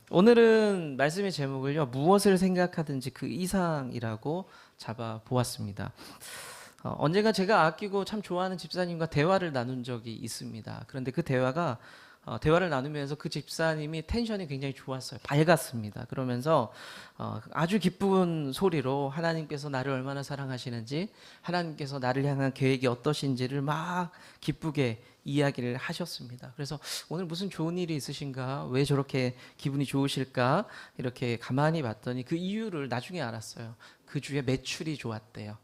오늘은 말씀의 제목을요, 무엇을 생각하든지 그 이상이라고 잡아 보았습니다. 언젠가 제가 아끼고 참 좋아하는 집사님과 대화를 나눈 적이 있습니다. 그런데 그 대화를 나누면서 그 집사님이 텐션이 굉장히 좋았어요. 밝았습니다. 그러면서 아주 기쁜 소리로 하나님께서 나를 얼마나 사랑하시는지, 하나님께서 나를 향한 계획이 어떠신지를 막 기쁘게 이야기를 하셨습니다. 그래서 오늘 무슨 좋은 일이 있으신가? 왜 저렇게 기분이 좋으실까? 이렇게 가만히 봤더니 그 이유를 나중에 알았어요. 그 주에 매출이 좋았대요.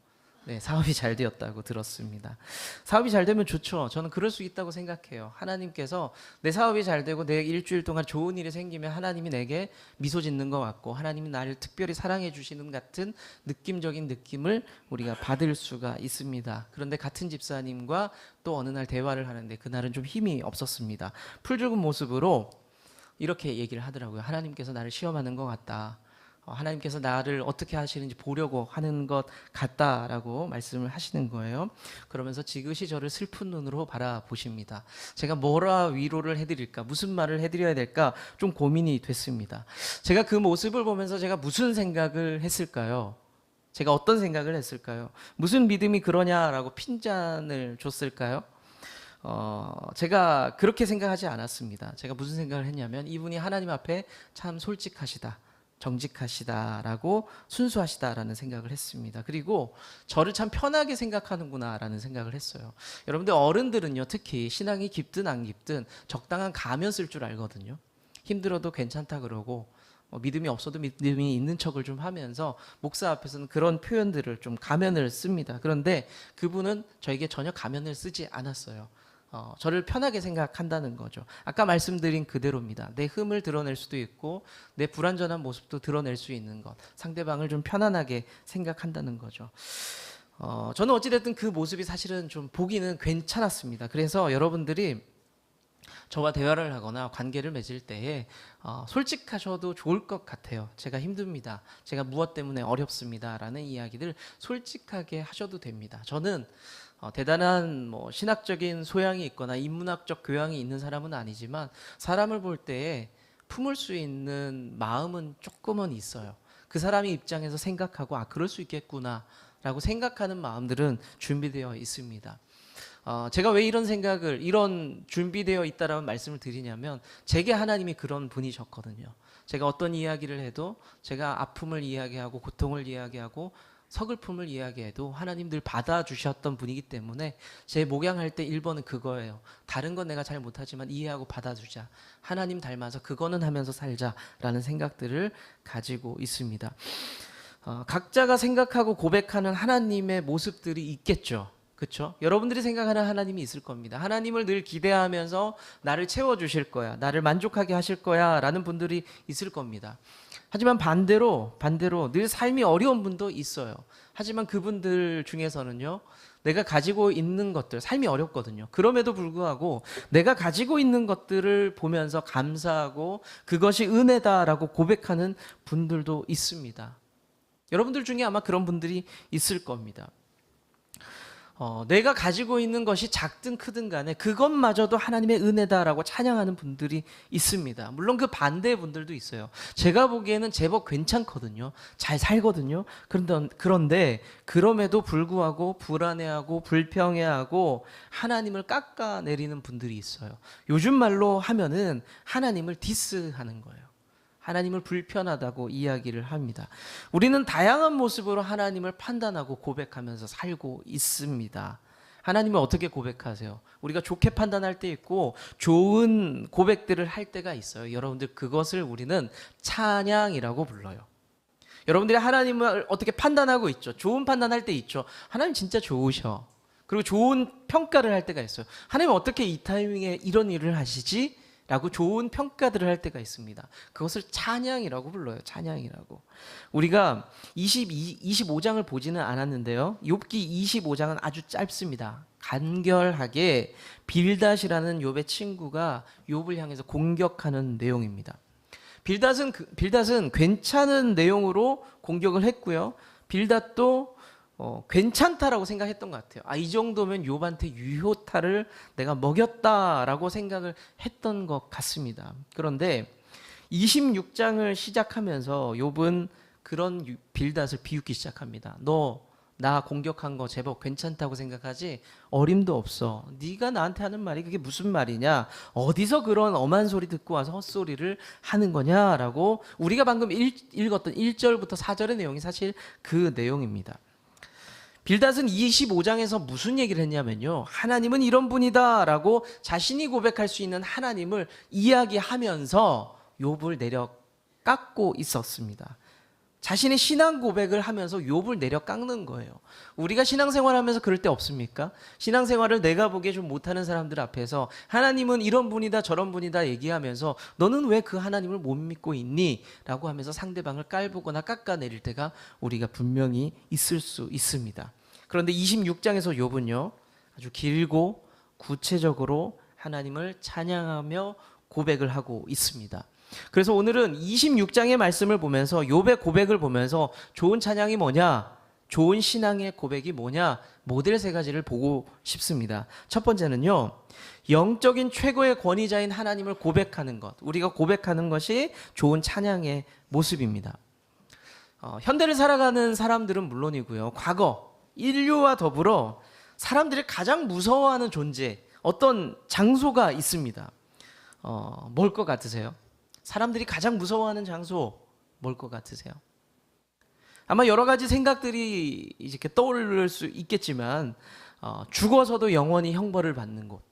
네, 사업이 잘 되었다고 들었습니다. 사업이 잘 되면 좋죠. 저는 그럴 수 있다고 생각해요. 하나님께서 내 사업이 잘 되고 내 일주일 동안 좋은 일이 생기면 하나님이 내게 미소 짓는 것 같고 하나님이 나를 특별히 사랑해 주시는 같은 느낌적인 느낌을 우리가 받을 수가 있습니다. 그런데 같은 집사님과 또 어느 날 대화를 하는데 그날은 좀 힘이 없었습니다. 풀죽은 모습으로 이렇게 얘기를 하더라고요. 하나님께서 나를 시험하는 것 같다. 하나님께서 나를 어떻게 하시는지 보려고 하는 것 같다라고 말씀을 하시는 거예요. 그러면서 지그시 저를 슬픈 눈으로 바라보십니다. 제가 뭐라 위로를 해드릴까, 무슨 말을 해드려야 될까 좀 고민이 됐습니다. 제가 그 모습을 보면서 제가 무슨 생각을 했을까요? 제가 어떤 생각을 했을까요? 무슨 믿음이 그러냐라고 핀잔을 줬을까요? 제가 그렇게 생각하지 않았습니다. 제가 무슨 생각을 했냐면 이분이 하나님 앞에 참 솔직하시다, 정직하시다라고, 순수하시다라는 생각을 했습니다. 그리고 저를 참 편하게 생각하는구나라는 생각을 했어요. 여러분들 어른들은요, 특히 신앙이 깊든 안 깊든 적당한 가면 쓸 줄 알거든요. 힘들어도 괜찮다 그러고 믿음이 없어도 믿음이 있는 척을 좀 하면서 목사 앞에서는 그런 표현들을 좀 가면을 씁니다. 그런데 그분은 저에게 전혀 가면을 쓰지 않았어요. 저를 편하게 생각한다는 거죠. 아까 말씀드린 그대로입니다. 내 흠을 드러낼 수도 있고 내 불완전한 모습도 드러낼 수 있는 것, 상대방을 좀 편안하게 생각한다는 거죠. 저는 어찌됐든 그 모습이 사실은 좀 보기는 괜찮았습니다. 그래서 여러분들이 저와 대화를 하거나 관계를 맺을 때에 솔직하셔도 좋을 것 같아요. 제가 힘듭니다. 제가 무엇 때문에 어렵습니다. 라는 이야기들 솔직하게 하셔도 됩니다. 저는 대단한 신학적인 소양이 있거나 인문학적 교양이 있는 사람은 아니지만 사람을 볼 때에 품을 수 있는 마음은 조금은 있어요. 그 사람의 입장에서 생각하고 그럴 수 있겠구나 라고 생각하는 마음들은 준비되어 있습니다. 제가 왜 이런 준비되어 있다라는 말씀을 드리냐면 제게 하나님이 그런 분이셨거든요. 제가 어떤 이야기를 해도, 제가 아픔을 이야기하고 고통을 이야기하고 서글픔을 이야기해도 하나님 늘 받아주셨던 분이기 때문에 제 목양할 때 1번은 그거예요. 다른 건 내가 잘 못하지만 이해하고 받아주자. 하나님 닮아서 그거는 하면서 살자라는 생각들을 가지고 있습니다. 각자가 생각하고 고백하는 하나님의 모습들이 있겠죠. 그렇죠? 여러분들이 생각하는 하나님이 있을 겁니다. 하나님을 늘 기대하면서 나를 채워주실 거야, 나를 만족하게 하실 거야 라는 분들이 있을 겁니다. 하지만 반대로 늘 삶이 어려운 분도 있어요. 하지만 그분들 중에서는요, 내가 가지고 있는 것들, 삶이 어렵거든요. 그럼에도 불구하고 내가 가지고 있는 것들을 보면서 감사하고 그것이 은혜다라고 고백하는 분들도 있습니다. 여러분들 중에 아마 그런 분들이 있을 겁니다. 내가 가지고 있는 것이 작든 크든 간에 그것마저도 하나님의 은혜다라고 찬양하는 분들이 있습니다. 물론 그 반대의 분들도 있어요. 제가 보기에는 제법 괜찮거든요. 잘 살거든요. 그런데 그럼에도 불구하고 불안해하고 불평해하고 하나님을 깎아내리는 분들이 있어요. 요즘 말로 하면은 하나님을 디스하는 거예요. 하나님을 불편하다고 이야기를 합니다. 우리는 다양한 모습으로 하나님을 판단하고 고백하면서 살고 있습니다. 하나님을 어떻게 고백하세요? 우리가 좋게 판단할 때 있고 좋은 고백들을 할 때가 있어요. 여러분들, 그것을 우리는 찬양이라고 불러요. 여러분들이 하나님을 어떻게 판단하고 있죠? 좋은 판단할 때 있죠. 하나님 진짜 좋으셔. 그리고 좋은 평가를 할 때가 있어요. 하나님 어떻게 이 타이밍에 이런 일을 하시지? 라고 좋은 평가들을 할 때가 있습니다. 그것을 찬양이라고 불러요. 찬양이라고. 우리가 25장을 보지는 않았는데요, 욥기 25장은 아주 짧습니다. 간결하게 빌닷이라는 욥의 친구가 욥을 향해서 공격하는 내용입니다. 빌닷은 괜찮은 내용으로 공격을 했고요, 빌닷도 괜찮다라고 생각했던 것 같아요. 이 정도면 욥한테 유효타를 내가 먹였다라고 생각을 했던 것 같습니다. 그런데 26장을 시작하면서 욥은 그런 빌닷을 비웃기 시작합니다. 너 나 공격한 거 제법 괜찮다고 생각하지? 어림도 없어. 네가 나한테 하는 말이 그게 무슨 말이냐? 어디서 그런 엄한 소리 듣고 와서 헛소리를 하는 거냐라고 우리가 방금 읽었던 1절부터 4절의 내용이 사실 그 내용입니다. 빌닷은 25장에서 무슨 얘기를 했냐면요. 하나님은 이런 분이다라고 자신이 고백할 수 있는 하나님을 이야기하면서 욥을 내려 깎고 있었습니다. 자신의 신앙 고백을 하면서 욥을 내려 깎는 거예요. 우리가 신앙생활하면서 그럴 때 없습니까? 신앙생활을 내가 보기에 좀 못하는 사람들 앞에서 하나님은 이런 분이다 저런 분이다 얘기하면서 너는 왜 그 하나님을 못 믿고 있니? 라고 하면서 상대방을 깔보거나 깎아내릴 때가 우리가 분명히 있을 수 있습니다. 그런데 26장에서 욥은요, 아주 길고 구체적으로 하나님을 찬양하며 고백을 하고 있습니다. 그래서 오늘은 26장의 말씀을 보면서 욥의 고백을 보면서 좋은 찬양이 뭐냐, 좋은 신앙의 고백이 뭐냐, 모델 세 가지를 보고 싶습니다. 첫 번째는요, 영적인 최고의 권위자인 하나님을 고백하는 것, 우리가 고백하는 것이 좋은 찬양의 모습입니다. 현대를 살아가는 사람들은 물론이고요, 과거 인류와 더불어 사람들이 가장 무서워하는 존재, 어떤 장소가 있습니다. 뭘 것 같으세요? 사람들이 가장 무서워하는 장소 뭘 것 같으세요? 아마 여러 가지 생각들이 이렇게 떠오를 수 있겠지만 죽어서도 영원히 형벌을 받는 곳,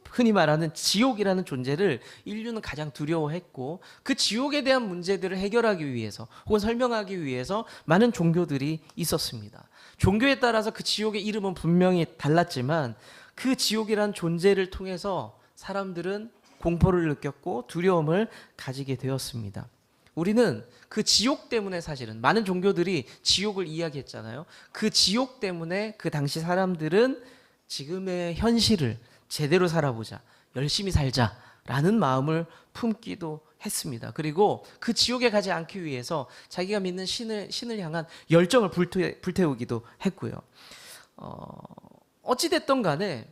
흔히 말하는 지옥이라는 존재를 인류는 가장 두려워했고 그 지옥에 대한 문제들을 해결하기 위해서 혹은 설명하기 위해서 많은 종교들이 있었습니다. 종교에 따라서 그 지옥의 이름은 분명히 달랐지만 그 지옥이라는 존재를 통해서 사람들은 공포를 느꼈고 두려움을 가지게 되었습니다. 우리는 그 지옥 때문에 사실은 많은 종교들이 지옥을 이야기했잖아요. 그 지옥 때문에 그 당시 사람들은 지금의 현실을 제대로 살아보자, 열심히 살자라는 마음을 품기도 했습니다. 그리고 그 지옥에 가지 않기 위해서 자기가 믿는 신을 향한 열정을 불태우기도 했고요. 어찌됐든 간에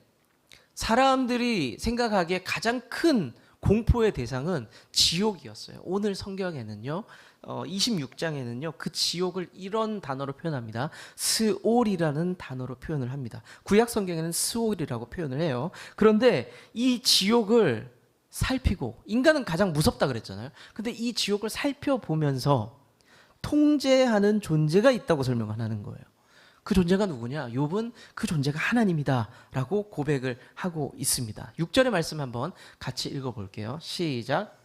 사람들이 생각하기에 가장 큰 공포의 대상은 지옥이었어요. 오늘 성경에는요, 26장에는요, 그 지옥을 이런 단어로 표현합니다. 스올이라는 단어로 표현을 합니다. 구약 성경에는 스올이라고 표현을 해요. 그런데 이 지옥을 살피고, 인간은 가장 무섭다 그랬잖아요. 근데 이 지옥을 살펴보면서 통제하는 존재가 있다고 설명하는 거예요. 그 존재가 누구냐? 욥은 그 존재가 하나님이다라고 고백을 하고 있습니다. 6절의 말씀 한번 같이 읽어볼게요. 시작.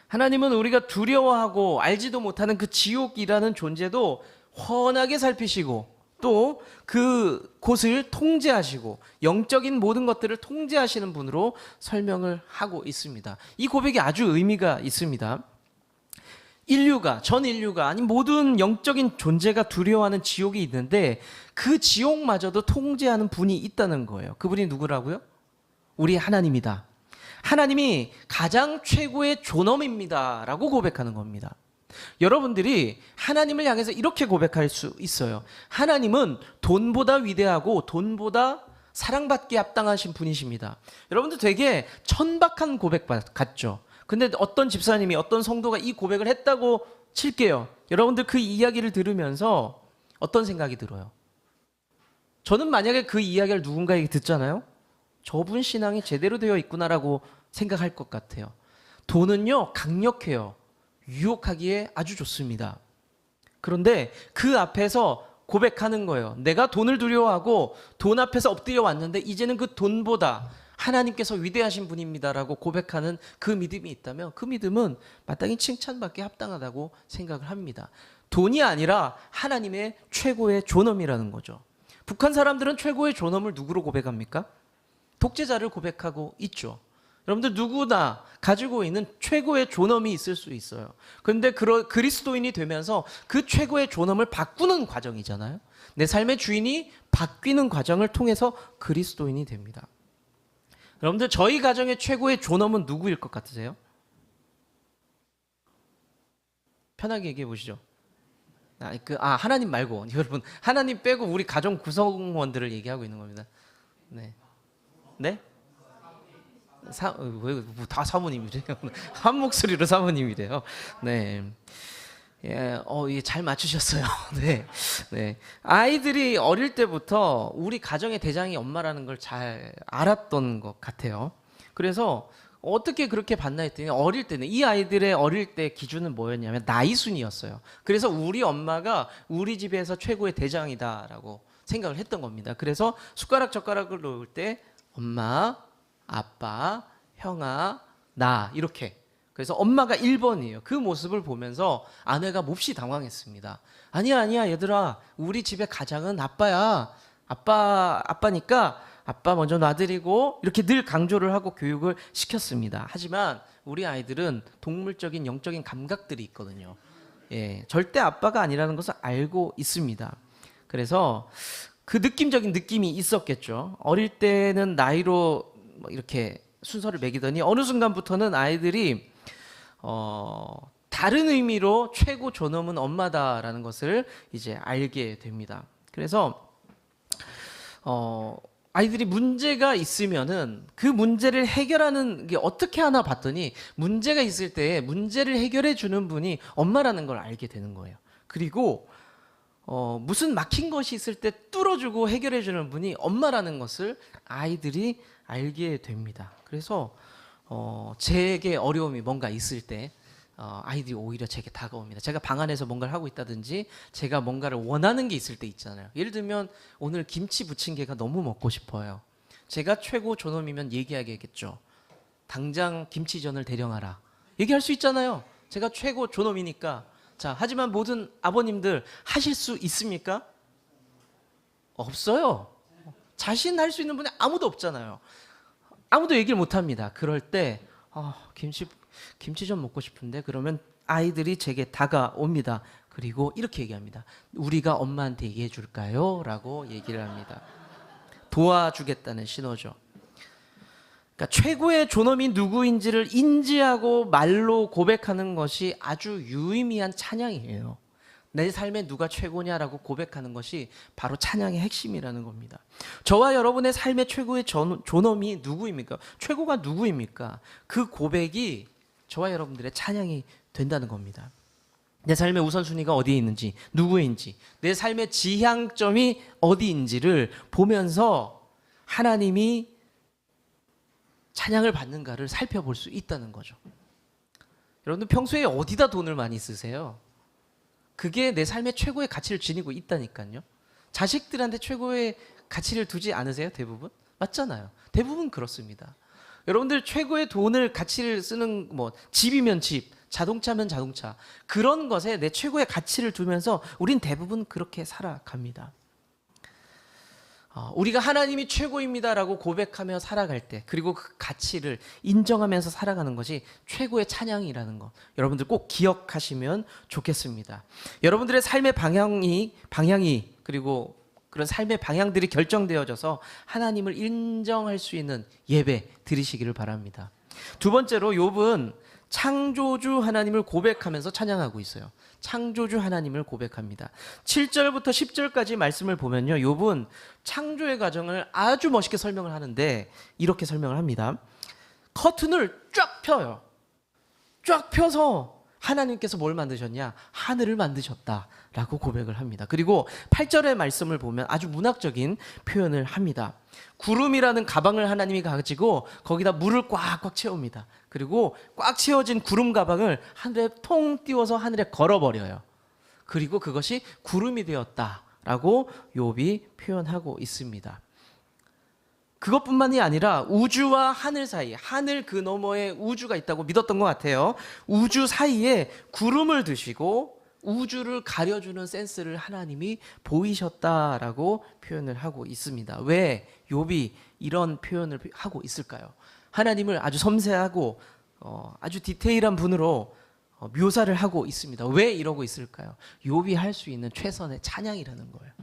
하나님은 우리가 두려워하고 알지도 못하는 그 지옥이라는 존재도 훤하게 살피시고 또 그 곳을 통제하시고 영적인 모든 것들을 통제하시는 분으로 설명을 하고 있습니다. 이 고백이 아주 의미가 있습니다. 전 인류가 아니 모든 영적인 존재가 두려워하는 지옥이 있는데 그 지옥마저도 통제하는 분이 있다는 거예요. 그분이 누구라고요? 우리 하나님이다. 하나님이 가장 최고의 존엄입니다 라고 고백하는 겁니다. 여러분들이 하나님을 향해서 이렇게 고백할 수 있어요. 하나님은 돈보다 위대하고 돈보다 사랑받기에 합당하신 분이십니다. 여러분들 되게 천박한 고백 같죠? 근데 어떤 집사님이 어떤 성도가 이 고백을 했다고 칠게요. 여러분들 그 이야기를 들으면서 어떤 생각이 들어요? 저는 만약에 그 이야기를 누군가에게 듣잖아요. 저분 신앙이 제대로 되어 있구나라고 생각할 것 같아요. 돈은요, 강력해요. 유혹하기에 아주 좋습니다. 그런데 그 앞에서 고백하는 거예요. 내가 돈을 두려워하고 돈 앞에서 엎드려 왔는데 이제는 그 돈보다 하나님께서 위대하신 분입니다라고 고백하는 그 믿음이 있다면 그 믿음은 마땅히 칭찬받기에 합당하다고 생각을 합니다. 돈이 아니라 하나님의 최고의 존엄이라는 거죠. 북한 사람들은 최고의 존엄을 누구로 고백합니까? 독재자를 고백하고 있죠. 여러분들 누구나 가지고 있는 최고의 존엄이 있을 수 있어요. 그런데 그리스도인이 되면서 그 최고의 존엄을 바꾸는 과정이잖아요. 내 삶의 주인이 바뀌는 과정을 통해서 그리스도인이 됩니다. 여러분들 저희 가정의 최고의 존엄은 누구일 것 같으세요? 편하게 얘기해 보시죠. 하나님 말고 여러분 하나님 빼고 우리 가정 구성원들을 얘기하고 있는 겁니다. 네, 네? 왜다 사모님이래요? 한 목소리로 사모님이래요. 네. 예, 이게 잘 맞추셨어요. 네, 네. 아이들이 어릴 때부터 우리 가정의 대장이 엄마라는 걸 잘 알았던 것 같아요. 그래서 어떻게 그렇게 봤나 했더니 어릴 때는 이 아이들의 어릴 때 기준은 뭐였냐면 나이 순이었어요. 그래서 우리 엄마가 우리 집에서 최고의 대장이다라고 생각을 했던 겁니다. 그래서 숟가락 젓가락을 놓을 때 엄마, 아빠, 형아, 나 이렇게. 그래서 엄마가 1번이에요. 그 모습을 보면서 아내가 몹시 당황했습니다. 아니야 얘들아, 우리 집의 가장은 아빠야. 아빠니까 아빠 먼저 놔드리고 이렇게 늘 강조를 하고 교육을 시켰습니다. 하지만 우리 아이들은 동물적인 영적인 감각들이 있거든요. 예, 절대 아빠가 아니라는 것을 알고 있습니다. 그래서 그 느낌적인 느낌이 있었겠죠. 어릴 때는 나이로 이렇게 순서를 매기더니 어느 순간부터는 아이들이 다른 의미로 최고 존엄은 엄마다라는 것을 이제 알게 됩니다. 그래서 아이들이 문제가 있으면은 그 문제를 해결하는 게 어떻게 하나 봤더니 문제가 있을 때 문제를 해결해 주는 분이 엄마라는 걸 알게 되는 거예요. 그리고 무슨 막힌 것이 있을 때 뚫어주고 해결해 주는 분이 엄마라는 것을 아이들이 알게 됩니다. 그래서 제게 어려움이 뭔가 있을 때 아이들이 오히려 제게 다가옵니다. 제가 방 안에서 뭔가를 하고 있다든지 제가 뭔가를 원하는 게 있을 때 있잖아요. 예를 들면 오늘 김치 부침개가 너무 먹고 싶어요. 제가 최고 존엄이면 얘기하겠죠. 당장 김치전을 대령하라. 얘기할 수 있잖아요. 제가 최고 존엄이니까. 자, 하지만 모든 아버님들 하실 수 있습니까? 없어요. 자신할 수 있는 분이 아무도 없잖아요. 아무도 얘기를 못 합니다. 그럴 때 김치전 먹고 싶은데 그러면 아이들이 제게 다가옵니다. 그리고 이렇게 얘기합니다. 우리가 엄마한테 얘기해 줄까요? 라고 얘기를 합니다. 도와주겠다는 신호죠. 그러니까 최고의 존엄이 누구인지를 인지하고 말로 고백하는 것이 아주 유의미한 찬양이에요. 내 삶에 누가 최고냐라고 고백하는 것이 바로 찬양의 핵심이라는 겁니다. 저와 여러분의 삶의 최고의 존엄이 누구입니까? 최고가 누구입니까? 그 고백이 저와 여러분들의 찬양이 된다는 겁니다. 내 삶의 우선순위가 어디에 있는지, 누구인지, 내 삶의 지향점이 어디인지를 보면서 하나님이 찬양을 받는가를 살펴볼 수 있다는 거죠. 여러분들 평소에 어디다 돈을 많이 쓰세요? 그게 내 삶의 최고의 가치를 지니고 있다니까요. 자식들한테 최고의 가치를 두지 않으세요? 대부분? 맞잖아요. 대부분 그렇습니다. 여러분들 최고의 돈을 가치를 쓰는 집이면 집, 자동차면 자동차 그런 것에 내 최고의 가치를 두면서 우린 대부분 그렇게 살아갑니다. 우리가 하나님이 최고입니다라고 고백하며 살아갈 때 그리고 그 가치를 인정하면서 살아가는 것이 최고의 찬양이라는 것 여러분들 꼭 기억하시면 좋겠습니다. 여러분들의 삶의 방향이 그리고 그런 삶의 방향들이 결정되어져서 하나님을 인정할 수 있는 예배 드리시기를 바랍니다. 두 번째로 욥은 창조주 하나님을 고백하면서 찬양하고 있어요. 창조주 하나님을 고백합니다. 7절부터 10절까지 말씀을 보면요, 욥은 창조의 과정을 아주 멋있게 설명을 하는데 이렇게 설명을 합니다. 커튼을 쫙 펴요. 쫙 펴서 하나님께서 뭘 만드셨냐? 하늘을 만드셨다라고 고백을 합니다. 그리고 8절의 말씀을 보면 아주 문학적인 표현을 합니다. 구름이라는 가방을 하나님이 가지고 거기다 물을 꽉꽉 채웁니다. 그리고 꽉 채워진 구름 가방을 하늘에 통 띄워서 하늘에 걸어버려요. 그리고 그것이 구름이 되었다라고 욥이 표현하고 있습니다. 그것뿐만이 아니라 우주와 하늘 사이, 하늘 그 너머에 우주가 있다고 믿었던 것 같아요. 우주 사이에 구름을 두시고 우주를 가려주는 센스를 하나님이 보이셨다라고 표현을 하고 있습니다. 왜 욥이 이런 표현을 하고 있을까요? 하나님을 아주 섬세하고 아주 디테일한 분으로 묘사를 하고 있습니다. 왜 이러고 있을까요? 욥이 할 수 있는 최선의 찬양이라는 거예요.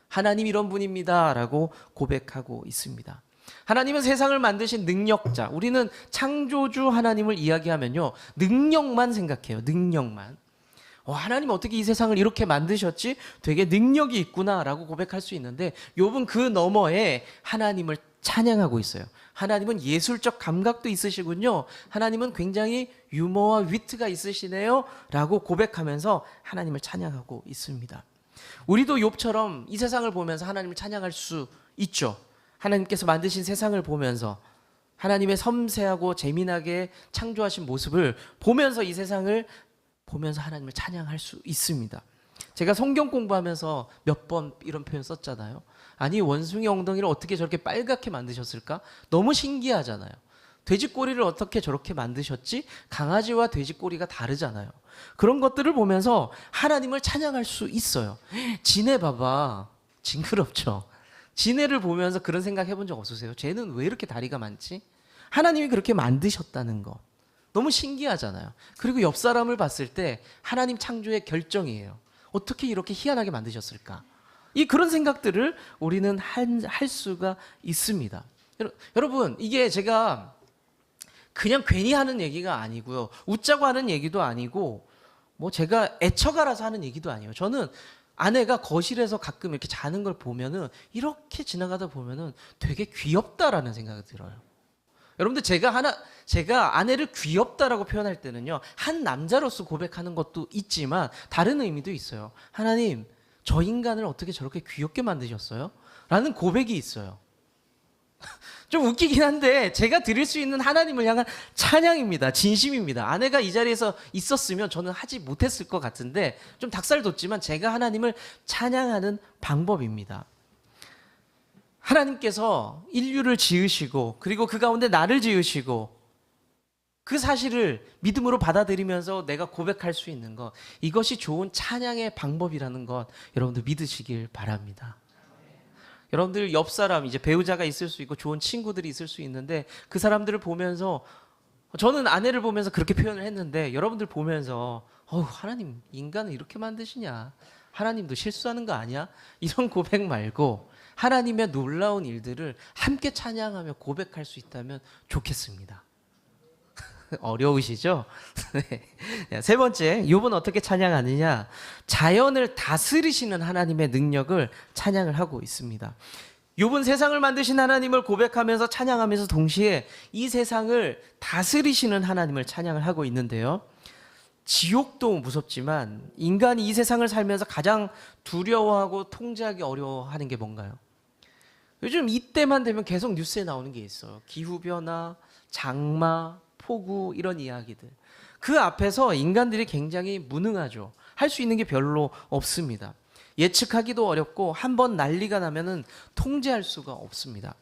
하나님 이런 분입니다라고 고백하고 있습니다. 하나님은 세상을 만드신 능력자. 우리는 창조주 하나님을 이야기하면요, 능력만 생각해요. 능력만. 하나님 어떻게 이 세상을 이렇게 만드셨지? 되게 능력이 있구나라고 고백할 수 있는데, 욥은 그 너머에 하나님을 찬양하고 있어요. 하나님은 예술적 감각도 있으시군요. 하나님은 굉장히 유머와 위트가 있으시네요 라고 고백하면서 하나님을 찬양하고 있습니다. 우리도 욥처럼 이 세상을 보면서 하나님을 찬양할 수 있죠. 하나님께서 만드신 세상을 보면서 하나님의 섬세하고 재미나게 창조하신 모습을 보면서 이 세상을 보면서 하나님을 찬양할 수 있습니다. 제가 성경 공부하면서 몇 번 이런 표현 썼잖아요. 아니, 원숭이 엉덩이를 어떻게 저렇게 빨갛게 만드셨을까? 너무 신기하잖아요. 돼지 꼬리를 어떻게 저렇게 만드셨지? 강아지와 돼지 꼬리가 다르잖아요. 그런 것들을 보면서 하나님을 찬양할 수 있어요. 지네 봐봐. 징그럽죠? 지네를 보면서 그런 생각 해본 적 없으세요? 쟤는 왜 이렇게 다리가 많지? 하나님이 그렇게 만드셨다는 거. 너무 신기하잖아요. 그리고 옆 사람을 봤을 때 하나님 창조의 결정이에요. 어떻게 이렇게 희한하게 만드셨을까? 그런 생각들을 우리는 할 수가 있습니다. 여러분, 이게 제가 그냥 괜히 하는 얘기가 아니고요. 웃자고 하는 얘기도 아니고, 제가 애처가라서 하는 얘기도 아니에요. 저는 아내가 거실에서 가끔 이렇게 자는 걸 보면은, 이렇게 지나가다 보면은 되게 귀엽다라는 생각이 들어요. 여러분들, 제가 아내를 귀엽다라고 표현할 때는요, 한 남자로서 고백하는 것도 있지만 다른 의미도 있어요. 하나님, 저 인간을 어떻게 저렇게 귀엽게 만드셨어요? 라는 고백이 있어요. 좀 웃기긴 한데 제가 드릴 수 있는 하나님을 향한 찬양입니다. 진심입니다. 아내가 이 자리에서 있었으면 저는 하지 못했을 것 같은데, 좀 닭살 돋지만 제가 하나님을 찬양하는 방법입니다. 하나님께서 인류를 지으시고, 그리고 그 가운데 나를 지으시고, 그 사실을 믿음으로 받아들이면서 내가 고백할 수 있는 것, 이것이 좋은 찬양의 방법이라는 것 여러분들 믿으시길 바랍니다. 여러분들 옆 사람, 이제 배우자가 있을 수 있고 좋은 친구들이 있을 수 있는데, 그 사람들을 보면서, 저는 아내를 보면서 그렇게 표현을 했는데, 여러분들 보면서 하나님, 인간을 이렇게 만드시냐, 하나님도 실수하는 거 아니야? 이런 고백 말고 하나님의 놀라운 일들을 함께 찬양하며 고백할 수 있다면 좋겠습니다. 어려우시죠? 네. 세 번째, 욥은 어떻게 찬양하느냐? 자연을 다스리시는 하나님의 능력을 찬양을 하고 있습니다. 욥은 세상을 만드신 하나님을 고백하면서 찬양하면서 동시에 이 세상을 다스리시는 하나님을 찬양을 하고 있는데요. 지옥도 무섭지만 인간이 이 세상을 살면서 가장 두려워하고 통제하기 어려워하는 게 뭔가요? 요즘 이때만 되면 계속 뉴스에 나오는 게 있어요. 기후변화, 장마, 폭우, 이런 이야기들. 그 앞에서 인간들이 굉장히 무능하죠. 할 수 있는 게 별로 없습니다. 예측하기도 어렵고 한번 난리가 나면은 통제할 수가 없습니다.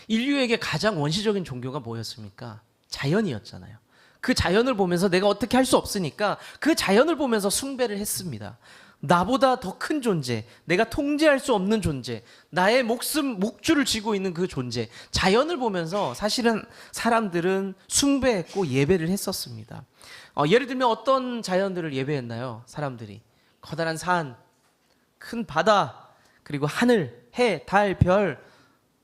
인류에게 가장 원시적인 종교가 뭐였습니까? 자연이었잖아요. 그 자연을 보면서 내가 어떻게 할 수 없으니까 그 자연을 보면서 숭배를 했습니다. 나보다 더 큰 존재, 내가 통제할 수 없는 존재, 나의 목줄을 쥐고 있는 그 존재, 자연을 보면서 사실은 사람들은 숭배했고 예배를 했었습니다. 예를 들면 어떤 자연들을 예배했나요? 사람들이 커다란 산, 큰 바다, 그리고 하늘, 해, 달, 별,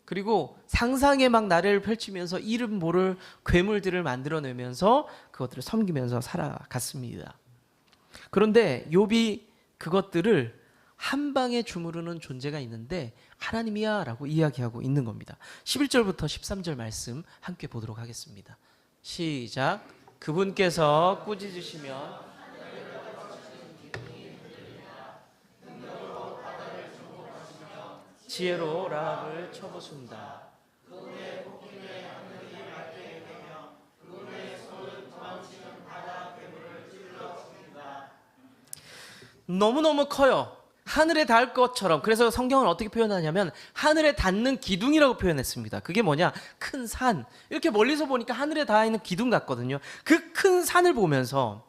그리고 상상의 막 나래를 펼치면서 이름 모를 괴물들을 만들어내면서 그것들을 섬기면서 살아갔습니다. 그런데 욥이 그것들을 한 방에 주무르는 존재가 있는데 하나님이야 라고 이야기하고 있는 겁니다. 11절부터 13절 말씀 함께 보도록 하겠습니다. 시작. 그분께서 꾸짖으시면 지혜로 라합을 쳐부순다. 너무너무 커요. 하늘에 닿을 것처럼. 그래서 성경은 어떻게 표현하냐면 하늘에 닿는 기둥이라고 표현했습니다. 그게 뭐냐? 큰 산. 이렇게 멀리서 보니까 하늘에 닿아 있는 기둥 같거든요. 그 큰 산을 보면서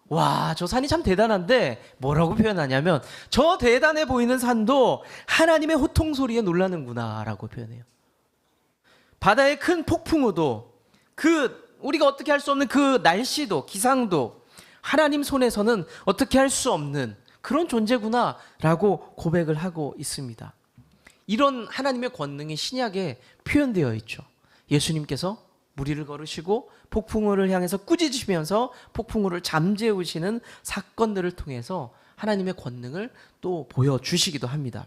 와, 저 산이 참 대단한데 뭐라고 표현하냐면 저 대단해 보이는 산도 하나님의 호통 소리에 놀라는구나 라고 표현해요. 바다의 큰 폭풍우도, 우리가 어떻게 할 수 없는 그 날씨도, 기상도 하나님 손에서는 어떻게 할 수 없는 그런 존재구나 라고 고백을 하고 있습니다. 이런 하나님의 권능이 신약에 표현되어 있죠. 예수님께서 무리를 걸으시고 폭풍우를 향해서 꾸짖으시면서 폭풍우를 잠재우시는 사건들을 통해서 하나님의 권능을 또 보여주시기도 합니다.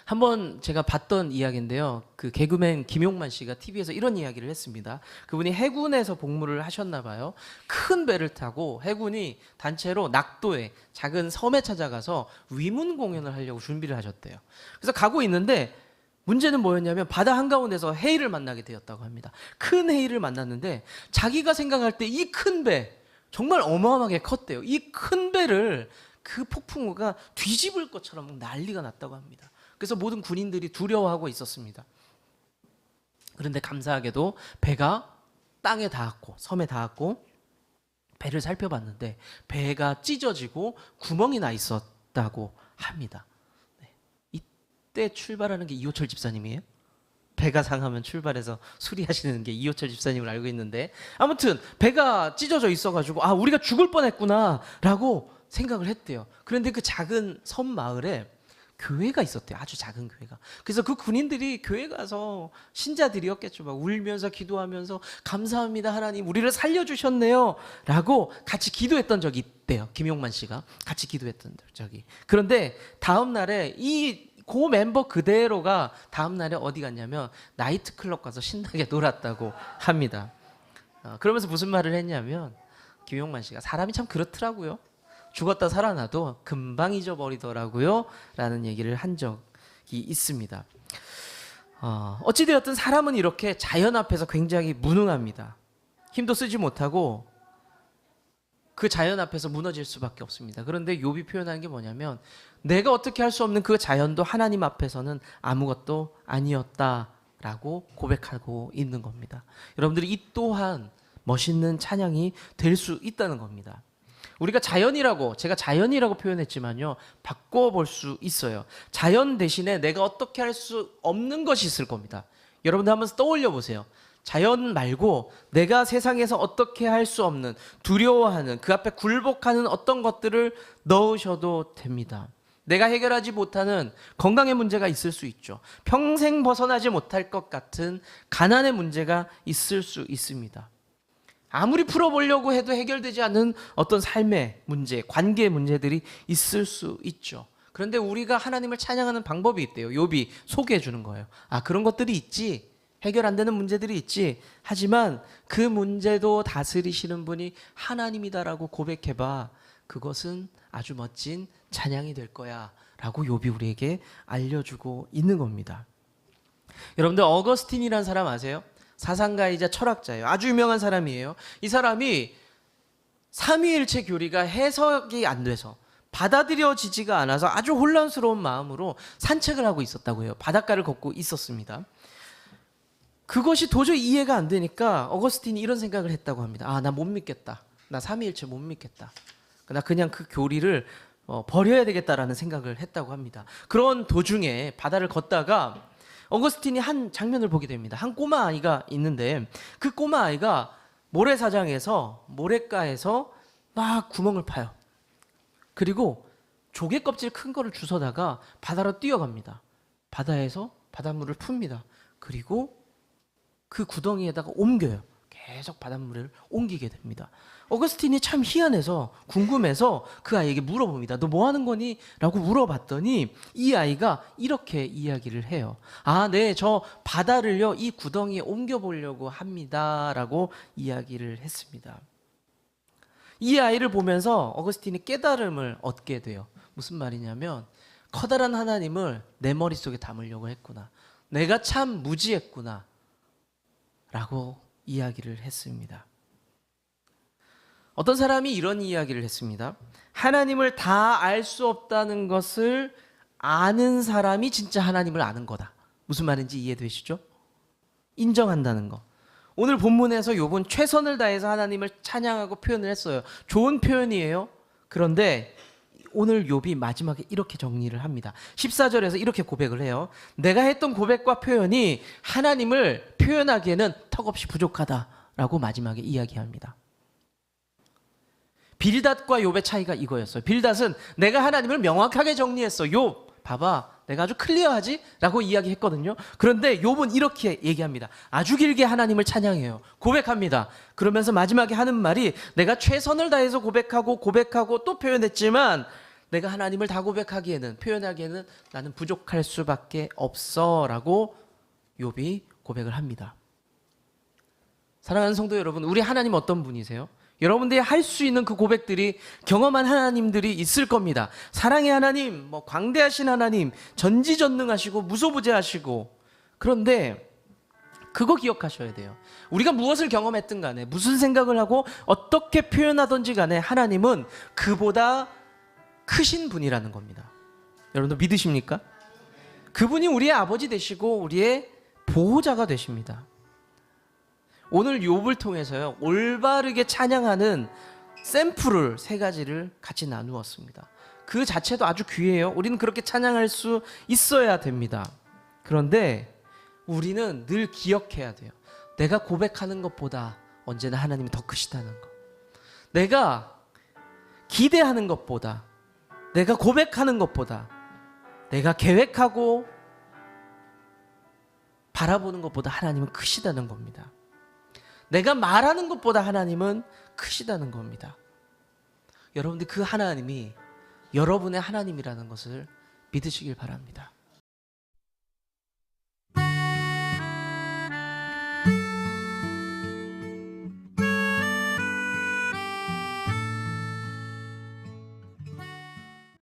한번 제가 봤던 이야기인데요. 그 개그맨 김용만 씨가 TV에서 이런 이야기를 했습니다. 그분이 해군에서 복무를 하셨나 봐요. 큰 배를 타고 해군이 단체로 낙도에 작은 섬에 찾아가서 위문 공연을 하려고 준비를 하셨대요. 그래서 가고 있는데 문제는 뭐였냐면 바다 한가운데서 해일을 만나게 되었다고 합니다. 큰 해일을 만났는데 자기가 생각할 때 이 큰 배, 정말 어마어마하게 컸대요. 이 큰 배를 그 폭풍우가 뒤집을 것처럼 난리가 났다고 합니다. 그래서 모든 군인들이 두려워하고 있었습니다. 그런데 감사하게도 배가 땅에 닿았고 섬에 닿았고 배를 살펴봤는데 배가 찢어지고 구멍이 나 있었다고 합니다. 네. 이때 출발하는 게 이호철 집사님이에요. 배가 상하면 출발해서 수리하시는 게 이호철 집사님을 알고 있는데, 아무튼 배가 찢어져 있어가지고 아, 우리가 죽을 뻔했구나라고 생각을 했대요. 그런데 그 작은 섬 마을에 교회가 있었대요. 아주 작은 교회가. 그래서 그 군인들이 교회 가서 신자들이었겠죠. 막 울면서 기도하면서 감사합니다 하나님, 우리를 살려주셨네요 라고 같이 기도했던 적이 있대요. 김용만 씨가 같이 기도했던 적이. 그런데 다음 날에 그 멤버 그대로가 다음 날에 어디 갔냐면 나이트클럽 가서 신나게 놀았다고 합니다. 그러면서 무슨 말을 했냐면 김용만 씨가 사람이 참 그렇더라고요. 죽었다 살아나도 금방 잊어버리더라고요 라는 얘기를 한 적이 있습니다. 어찌되었든 사람은 이렇게 자연 앞에서 굉장히 무능합니다. 힘도 쓰지 못하고 그 자연 앞에서 무너질 수밖에 없습니다. 그런데 욥이 표현하는 게 뭐냐면 내가 어떻게 할 수 없는 그 자연도 하나님 앞에서는 아무것도 아니었다라고 고백하고 있는 겁니다. 여러분들이 이 또한 멋있는 찬양이 될 수 있다는 겁니다. 우리가 자연이라고, 제가 자연이라고 표현했지만요, 바꿔볼 수 있어요. 자연 대신에 내가 어떻게 할 수 없는 것이 있을 겁니다. 여러분들 한번 떠올려 보세요. 자연 말고 내가 세상에서 어떻게 할 수 없는, 두려워하는, 그 앞에 굴복하는 어떤 것들을 넣으셔도 됩니다. 내가 해결하지 못하는 건강의 문제가 있을 수 있죠. 평생 벗어나지 못할 것 같은 가난의 문제가 있을 수 있습니다. 아무리 풀어보려고 해도 해결되지 않는 어떤 삶의 문제, 관계의 문제들이 있을 수 있죠. 그런데 우리가 하나님을 찬양하는 방법이 있대요. 욥이 소개해 주는 거예요. 아, 그런 것들이 있지. 해결 안 되는 문제들이 있지. 하지만 그 문제도 다스리시는 분이 하나님이다라고 고백해봐. 그것은 아주 멋진 찬양이 될 거야 라고 욥이 우리에게 알려주고 있는 겁니다. 여러분들 어거스틴이라는 사람 아세요? 사상가이자 철학자예요. 아주 유명한 사람이에요. 이 사람이 삼위일체 교리가 해석이 안 돼서 받아들여지지가 않아서 아주 혼란스러운 마음으로 산책을 하고 있었다고 해요. 바닷가를 걷고 있었습니다. 그것이 도저히 이해가 안 되니까 어거스틴이 이런 생각을 했다고 합니다. 아, 나 못 믿겠다. 나 삼위일체 못 믿겠다. 나 그냥 그 교리를 버려야 되겠다라는 생각을 했다고 합니다. 그런 도중에 바다를 걷다가 어거스틴이 한 장면을 보게 됩니다. 한 꼬마 아이가 있는데 그 꼬마 아이가 모래사장에서, 모래가에서 막 구멍을 파요. 그리고 조개 껍질 큰 거를 주워다가 바다로 뛰어갑니다. 바다에서 바닷물을 풉니다. 그리고 그 구덩이에다가 옮겨요. 계속 바닷물을 옮기게 됩니다. 어거스틴이 참 희한해서 궁금해서 그 아이에게 물어봅니다. 너 뭐 하는 거니? 라고 물어봤더니 이 아이가 이렇게 이야기를 해요. 아, 네, 저 바다를요 이 구덩이에 옮겨보려고 합니다 라고 이야기를 했습니다. 이 아이를 보면서 어거스틴이 깨달음을 얻게 돼요. 무슨 말이냐면 커다란 하나님을 내 머릿속에 담으려고 했구나. 내가 참 무지했구나 라고 이야기를 했습니다. 어떤 사람이 이런 이야기를 했습니다. 하나님을 다 알 수 없다는 것을 아는 사람이 진짜 하나님을 아는 거다. 무슨 말인지 이해되시죠? 인정한다는 거. 오늘 본문에서 욥은 최선을 다해서 하나님을 찬양하고 표현을 했어요. 좋은 표현이에요. 그런데 오늘 욥이 마지막에 이렇게 정리를 합니다. 14절에서 이렇게 고백을 해요. 내가 했던 고백과 표현이 하나님을 표현하기에는 턱없이 부족하다라고 마지막에 이야기합니다. 빌닷과 욥의 차이가 이거였어요. 빌닷은 내가 하나님을 명확하게 정리했어. 욥, 봐봐. 내가 아주 클리어하지? 라고 이야기했거든요. 그런데 욥은 이렇게 얘기합니다. 아주 길게 하나님을 찬양해요. 고백합니다. 그러면서 마지막에 하는 말이 내가 최선을 다해서 고백하고 또 표현했지만 내가 하나님을 다 표현하기에는 나는 부족할 수밖에 없어 라고 욥이 고백을 합니다. 사랑하는 성도 여러분, 우리 하나님 어떤 분이세요? 여러분들이 할 수 있는 그 고백들이 경험한 하나님들이 있을 겁니다. 사랑의 하나님, 광대하신 하나님, 전지전능하시고 무소부재하시고. 그런데 그거 기억하셔야 돼요. 우리가 무엇을 경험했든 간에 무슨 생각을 하고 어떻게 표현하든지 간에 하나님은 그보다 크신 분이라는 겁니다. 여러분들 믿으십니까? 그분이 우리의 아버지 되시고 우리의 보호자가 되십니다. 오늘 욥을 통해서요, 올바르게 찬양하는 샘플을 3가지를 같이 나누었습니다. 그 자체도 아주 귀해요. 우리는 그렇게 찬양할 수 있어야 됩니다. 그런데 우리는 늘 기억해야 돼요. 내가 고백하는 것보다 언제나 하나님이 더 크시다는 것. 내가 기대하는 것보다, 내가 고백하는 것보다, 내가 계획하고 바라보는 것보다 하나님은 크시다는 겁니다. 내가 말하는 것보다 하나님은 크시다는 겁니다. 여러분들 그 하나님이 여러분의 하나님이라는 것을 믿으시길 바랍니다.